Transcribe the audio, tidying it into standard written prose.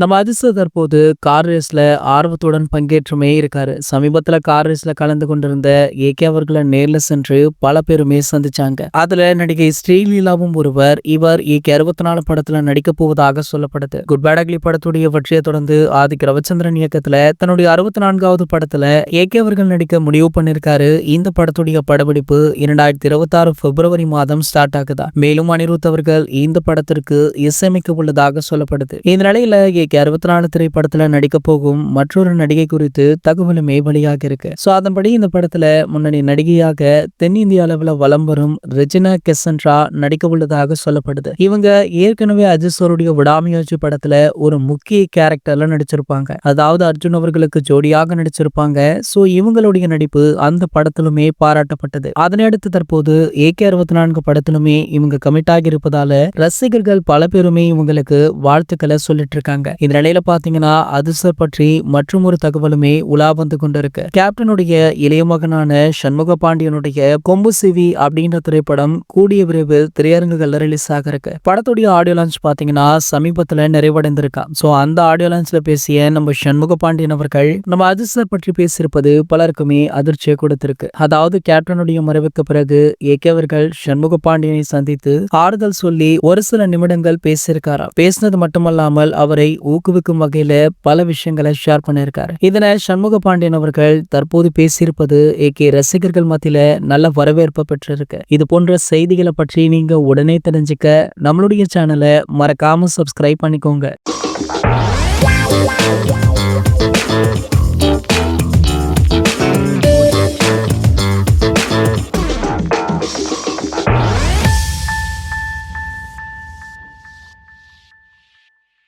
நம்ம அதிர்ஷ்ட தற்போது கார் ரேஸ்ல ஆர்வத்துடன் பங்கேற்றுமே இருக்காரு. சமீபத்துல கார் ரேஸ்ல கலந்து கொண்டிருந்த ஏகே அவர்களை நேர்ல சென்று பல பேருமே சந்திச்சாங்க. அதுல நடிகை ஸ்ரீலீலாவும் ஒருவர். இவர் ஏகே 64 படத்துல நடிக்க போவதாக சொல்லப்படுது. குட் பேட் அக்லி படத்துடைய வெற்றியை தொடர்ந்து ஆதிக் ரவிச்சந்திரன் இயக்கத்துல தன்னுடைய 64வது படத்துல ஏகே அவர்கள் நடிக்க முடிவு பண்ணிருக்காரு. இந்த படத்துடைய படப்பிடிப்பு 2026 பிப்ரவரி மாதம் ஸ்டார்ட் ஆகுதா. மேலும் அனிருத் அவர்கள் இந்த படத்திற்கு இசையமைக்க உள்ளதாக சொல்லப்படுது. இந்த நிலையில ஏகே 64 திரைப்படத்துல நடிக்க போகும் மற்றொரு நடிகை குறித்து தகவலுமே வெளியாக இருக்கு. சோ அதன்படி இந்த படத்துல முன்னணி நடிகையாக தென்னிந்திய அளவுல வலம் வரும் ரெஜினா கெசன்ட்ரா நடிக்க உள்ளதாக சொல்லப்படுது. இவங்க ஏற்கனவே அஜித் விடாமுயற்சி படத்துல ஒரு முக்கிய கேரக்டர்ல நடிச்சிருப்பாங்க. அதாவது அர்ஜுன் அவர்களுக்கு ஜோடியாக நடிச்சிருப்பாங்க. சோ இவங்களுடைய நடிப்பு அந்த படத்திலுமே பாராட்டப்பட்டது. அதனையடுத்து தற்போது ஏகே 64 படத்திலுமே இவங்க கமிட் ஆகி இருப்பதால ரசிகர்கள் பல பேருமே இவங்களுக்கு வாழ்த்துக்களை சொல்லிட்டு இருக்காங்க. இந்த நிலையில பாத்தீங்கன்னா அதிர்ஷ்ட பற்றி மற்றும் ஒரு தகவலுமே உலா வந்து கொண்டிருக்கு. கேப்டனுடைய இளைய மகனான சண்முக பாண்டியனுடைய கொம்பு சிவி அப்படின்ற திரைப்படம் கூடிய விரைவில் திரையரங்குகள்ல ரிலீஸ் ஆக இருக்கு. படத்துடைய ஆடியோ லான்ச் பாத்தீங்கன்னா சமீபத்துல நிறைவடைந்திருக்கா. சோ அந்த ஆடியோ லான்ச்ல பேசிய நம்ம சண்முக பாண்டியன் அவர்கள் நம்ம அதிர்ஷ்ட பற்றி பேசியிருப்பது பலருக்குமே அதிர்ச்சியை கொடுத்திருக்கு. அதாவது கேப்டனுடைய மறைவுக்கு பிறகு ஏகே அவர்கள் சண்முக பாண்டியனை சந்தித்து ஆறுதல் சொல்லி ஒரு சில நிமிடங்கள் பேசியிருக்காரா. பேசினது மட்டுமல்லாமல் அவரை ஊக்குவிக்கும் வகையில பல விஷயங்களை ஷேர் பண்ணியிருக்காரு. இதனை சண்முக பாண்டியன் அவர்கள் தற்போது பேசியிருப்பது ஏகே ரசிகர்கள் மத்தியில நல்ல வரவேற்பு பெற்றிருக்கு. இது போன்ற செய்திகளை பற்றி நீங்க உடனே தெரிஞ்சுக்க நம்மளுடைய சேனலை மறக்காம சப்ஸ்கிரைப் பண்ணிக்கோங்க.